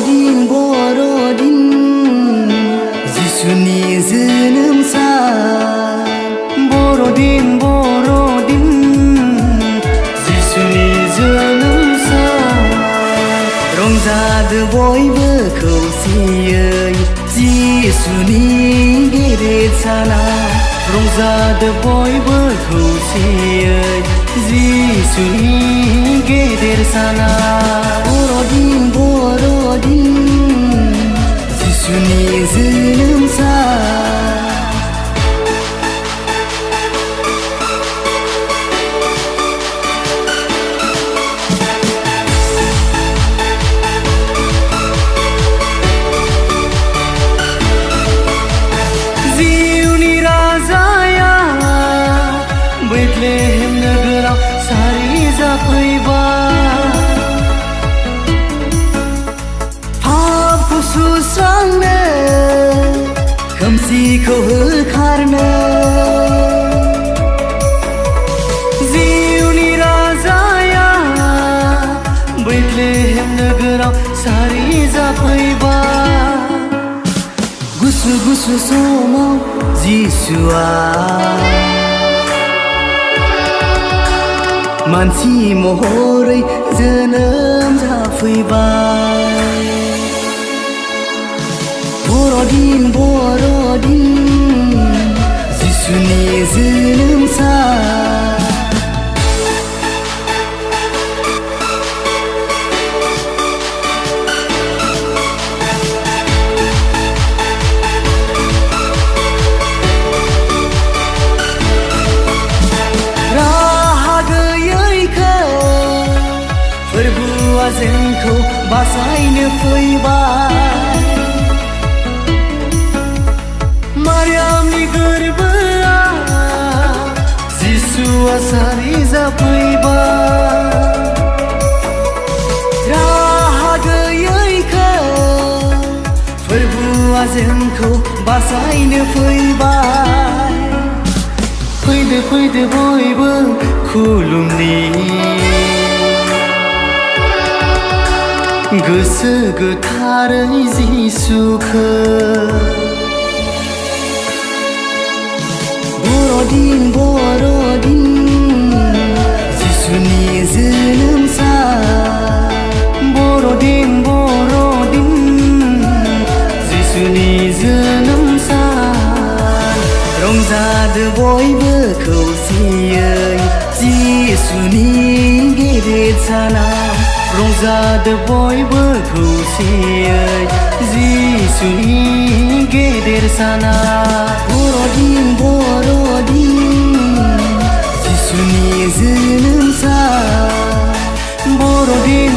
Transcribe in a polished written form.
बर'दिन जिसुनि जोनोम सान बर'दिन जिसुनि जोनोम सान रंजादो बयबो खौसेयै जिसुनि गेदेर साना रंजादो बयबो खौसेयै जिसुनि गेदेर साना बर'दिन जिसुनि जोनोम सान जिउनि राजाया बेथलेहेम नोगोराव सारि जाफैबाय पापखौ सुस्रांनो खोमसिखौ होखारनो जिउनि राजाया बेथलेहेम नोगोराव सारि जाफैबाय गुसु समाव जिसुआ मानसि महरै जोनोम जाफैबाय बर'दिन जिसुनि जोनोम सान फोरबुआ जोंखौ बासायनो फैबाय मारियामनि गोरबोआव जिसुआ सारि जाफैबाय राहा गैयैखौ फोरबुआ जोंखौ बासायनो फैबाय फैदो बयबो खुलुमनि गोसो गोथारै जिसुखो बर'दिन जिसुनि जोनोम सान बर'दिन जिसुनि जोनोम सान रंजादो बयबो खौसेयै जिसुनि गेदेर साना रंजादो बयबो खौसेयै जिसुनि गेदेर साना बर'दिन जिसुनि जोनोम सान बर'दिन